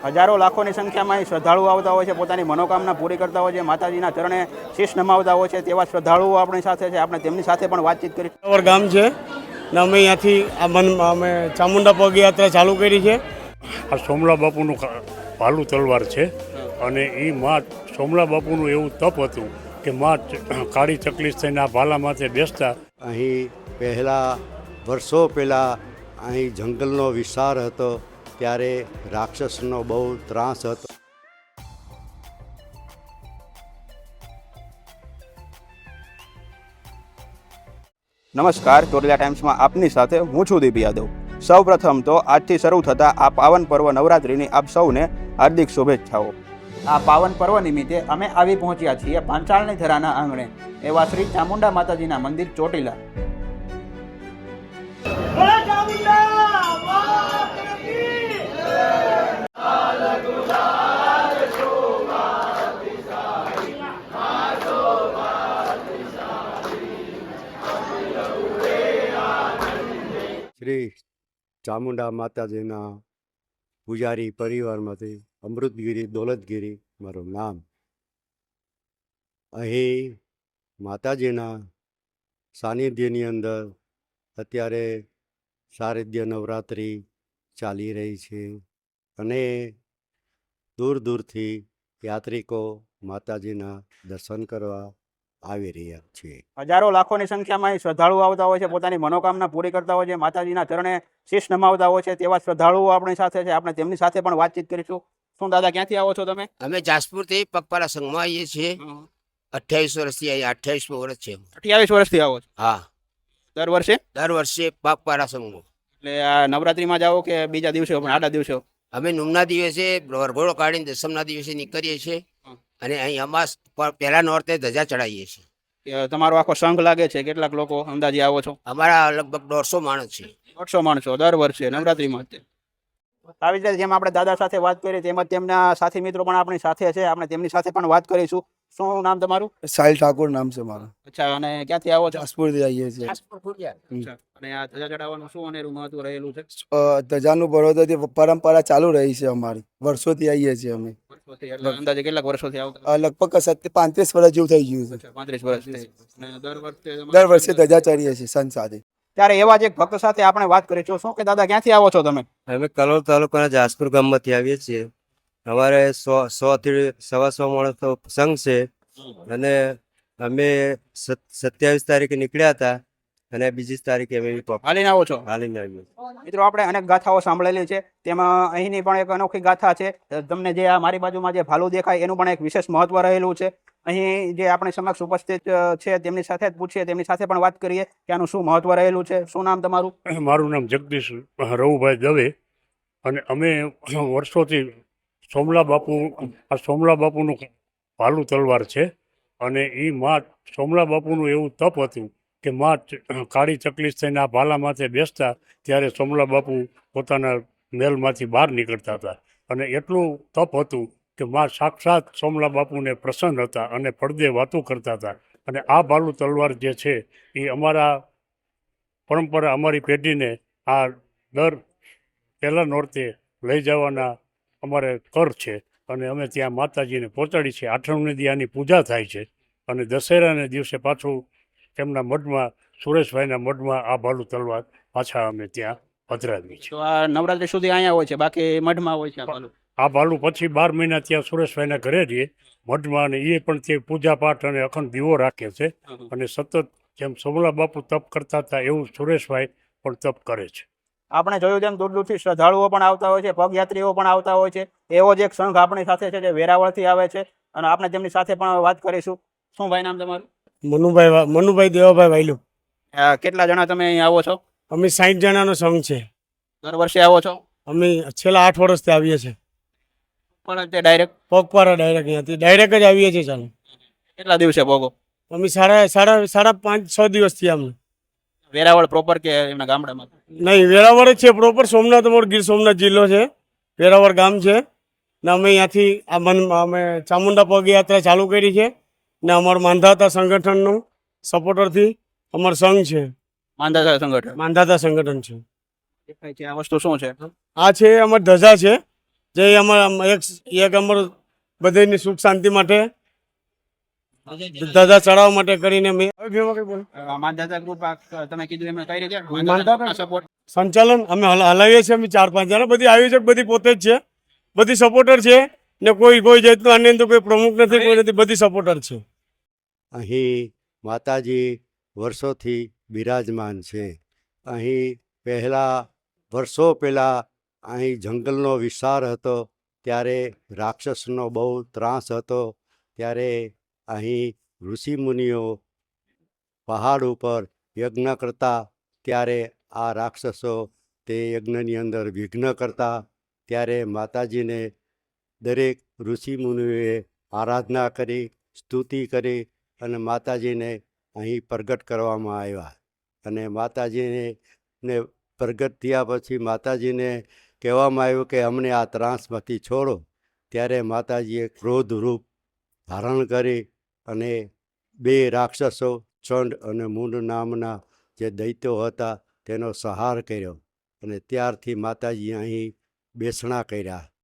હજારો લાખોની સંખ્યામાં શ્રદ્ધાળુઓ આવતા હોય છે, પોતાની મનોકામના પૂરી કરતા હોય છે, માતાજીના ચરણે શીશ નમાવતા હોય છે. તેવા શ્રદ્ધાળુઓ આપણી સાથે છે, આપણે તેમની સાથે પણ વાતચીત કરી. ગામ છે ને અમે અહીંયાથી અમે ચામુંડા પગયાત્રા ચાલુ કરી છે. આ સોમલા બાપુનું ભાલું તલવાર છે અને એ માં સોમલા બાપુનું એવું તપ હતું કે માં કાળી ચકલી થઈને આ ભાલા માથે બેસતા. અહીં પહેલાં વર્ષો પહેલાં અહીં જંગલનો વિસ્તાર હતો, ત્યારે રાક્ષસનો બહુ ત્રાસ હતો. નમસ્કાર, ચોટીલા ટાઈમ્સમાં આપની સાથે હું છું દીપ યાદવ. સૌ પ્રથમ તો આજથી શરૂ થતા આ પાવન પર્વ નવરાત્રિની આપ સૌને હાર્દિક શુભેચ્છાઓ. આ પાવન પર્વ નિમિત્તે અમે આવી પહોંચ્યા છીએ પાંચાળની ધરાના આંગણે એવા શ્રી ચામુંડા માતાજીના મંદિર ચોટીલા. શ્રી ચામુંડા માતાજીના પૂજારી પરિવારમાંથી અમૃતગીરી દોલતગીરી મારું નામ. અહીં માતાજીના સાનિધ્યની અંદર અત્યારે શારદીય નવરાત્રિ ચાલી રહી છે અને દૂર દૂરથી યાત્રિકો માતાજીના દર્શન કરવા આવી રહ્યા છે. હજારો લાખોની સંખ્યામાં શ્રદ્ધાળુઓ આવતા હોય છે, પોતાની મનોકામના પૂરી કરતા હોય છે, માતાજીના ચરણે શીશ નમાવતા હોય છે. તેવા શ્રદ્ધાળુઓ આપણી સાથે છે, આપણે તેમની સાથે પણ વાતચીત કરીશું. શું દાદા, ક્યાંથી આવો છો તમે? અમે જાસપુરથી પગપાળા સંઘમાં આવીએ છીએ. 28 વર્ષથી અહીંયા 28મું વર્ષ છે. 28 વર્ષથી આવો છો? હા, દર વર્ષે પગપાળા સંઘમાં. એટલે આ નવરાત્રીમાં જાઓ કે બીજા દિવસે પણ આડા દિવસે? અમે નુમના દિવસે વરઘોડો કાઢીને દસમના દિવસે નીકળીએ છીએ અને અહીં અમાસ પહેલા નોરતે ધજા ચડાવીએ છીએ. તમારો આખો સંઘ લાગે છે? કેટલાક લોકો અંદાજે આવો છો? અમારા લગભગ 150 માણસ છે. 150 માણસો દર વર્ષે નવરાત્રીમાં. આવી રીતે જેમ આપણે દાદા સાથે વાત કરી તેમ જ તેમના સાથી મિત્રો પણ આપણી સાથે છે, આપણે તેમની સાથે પણ વાત કરીશું. શું નામ તમારું? સાહિલ ઠાકોર નામ છે મારું. અચ્છા, અને ક્યાંથી આવો છો? જાસપુરથી આવીએ છીએ. અને આ ધજા ચડાવવાનું શું અનેરું મહત્વ રહેલું છે? ધજાનું પર્વતથી પરંપરા ચાલુ રહી છે અમારી, વર્ષોથી આવીએ છીએ અમે. એટલે અંદાજે કેટલાક વર્ષોથી આવતા? લગભગ 35 વર્ષ જેવું થઈ ગયું છે. 35 વર્ષથી. અને દર વર્ષે ધજા ચડીએ છીએ સંત સાથે. ત્યારે એવા જ એક ભક્ત સાથે આપણે વાત કરીશું. શું કે દાદા, ક્યાંથી આવો છો તમે? અમે કલોલ તાલુકાના જાસપુર ગામમાંથી આવીએ છીએ. અમારે 100 થી 125 માણસનો સંઘ છે અને અમે 27 તારીખે નીકળ્યા હતા અને 20 તારીખે અમે હાલીને આવો છો? હાલીને આવીએ. મિત્રો, આપણે અનેક ગાથાઓ સાંભળેલી છે, તેમાં અહીંની પણ એક અનોખી ગાથા છે. તમને જે આ મારી બાજુમાં જે ભાલું દેખાય એનું પણ એક વિશેષ મહત્વ રહેલું છે. અહીં જે આપણી સમક્ષ ઉપસ્થિત છે તેમની સાથે જ પૂછીએ, તેમની સાથે પણ વાત કરીએ કે આનું શું મહત્વ રહેલું છે. શું નામ તમારું? મારું નામ જગદીશ રવુભાઈ દવે અને અમે વર્ષોથી સોમલા બાપુનું ભાલું તલવાર છે અને એ માં સોમલા બાપુનું એવું તપ હતું કે માં કાળી ચકલી થઈને આ ભાલા માથે બેસતા, ત્યારે સોમલા બાપુ પોતાના મહેલમાંથી બહાર નીકળતા હતા અને એટલું તપ હતું કે માં સાક્ષાત સોમલા બાપુને પ્રસન્ન હતા અને પડદે વાતો કરતા હતા. અને આ ભાલું તલવાર જે છે એ અમારા પરંપરા, અમારી પેઢીને આ દર પહેલા નોરતે લઈ જવાના અમારે કર છે અને અમે ત્યાં માતાજીને પહોંચાડી છે. 8મી દી આની પૂજા થાય છે અને દશેરાને દિવસે પાછું તેમના મઢમાં, સુરેશભાઈના મઢમાં આ ભાલું તલવાર પાછા અમે ત્યાં પધરાવી છે. તો આ નવરાત્રી સુધી અહીંયા હોય છે, બાકી મઢમાં હોય છે આ ભાલું પછી 12 મહિના ત્યાં સુરેશભાઈના ઘરે રહીએ મઢમાં, અને એ પણ તે પૂજા પાઠ અને અખંડ દીવો રાખે છે અને સતત જેમ સોમલા બાપુ તપ કરતા હતા એવું સુરેશભાઈ પણ તપ કરે છે. આપણે જોયું તેમ દૂર દૂરથી શ્રદ્ધાળુઓ પણ આવતા હોય છે, પગયાત્રીઓ પણ આવતા હોય છે. એવો જ એક સંઘ આપણી સાથે છે જે વેરાવળથી આવે છે અને આપણે તેમની સાથે પણ વાત કરીશું. શું ભાઈ નામ તમારું? મનુભાઈ દેવાભાઈ વાયલું. કેટલા જણા તમે અહીં આવો છો? અમે 60 જણાનો સંઘ છે. દર વર્ષે આવો છો? અમે છેલ્લા 8 વર્ષથી આવીએ છીએ. પણ તે ડાયરેક્ટ પગપાળા અહીંયાથી ડાયરેક્ટ જ આવીએ છીએ. ચાલો. કેટલા દિવસે ભોગો? અમે સાડા 5-6 દિવસથી અમને. વેરાવળ પ્રોપર કે એમના ગામડામાં? નહીં, વેરાવળ જ છે પ્રોપર. સોમનાથ, અમારો ગીર સોમનાથ જિલ્લો છે, વેરાવળ ગામ છે ને અમે અહીંયાથી અમે ચામુંડા પગયાત્રા ચાલુ કરી છે ને અમારું માંધાતા સંગઠનનું સપોર્ટરથી અમારો સંઘ છે. માંધાતા સંગઠન છે. આ વસ્તુ શું છે? આ છે અમારી ધજા છે, જે અમારા એક અમારું બધાની સુખ શાંતિ માટે ધજા ચડાવવા માટે કરીને મેં માંધાતા ગ્રુપ તમે કીધું એમ કઈ રીતે માંધાતા સપોર્ટ સંચાલન અમે હલાવીએ છીએ. અમે 4-5 જણા, બધી આયોજક બધી પોતે જ છે, બધી સપોર્ટર છે ને કોઈ જાતનું આની અંદર કોઈ પ્રમુખ નથી, કોઈ નથી, બધી સપોર્ટર છે. અહીં માતાજી વર્ષોથી બિરાજમાન છે. અહીં વર્ષો પહેલાં અહીં જંગલનો વિસ્તાર હતો, ત્યારે રાક્ષસનો બહુ ત્રાસ હતો. ત્યારે અહીં ઋષિમુનિઓ પહાડ ઉપર યજ્ઞ કરતા, ત્યારે આ રાક્ષસો તે યજ્ઞની અંદર વિઘ્ન કરતા. ત્યારે માતાજીને દરેક ઋષિમુનિઓએ આરાધના કરી, સ્તુતિ કરી અને માતાજીને અહીં પ્રગટ કરવામાં આવ્યા. અને માતાજીને પ્રગટ થયા પછી માતાજીને કહેવામાં આવ્યું કે અમને આ ત્રાસમાંથી છોડો. ત્યારે માતાજીએ ક્રોધ રૂપ ધારણ કરી અને 2 રાક્ષસો ચંડ અને મૂંડ નામના જે દૈત્યો હતા તેનો સંહાર કર્યો. અને ત્યારથી માતાજી અહીં બેસણા કર્યા.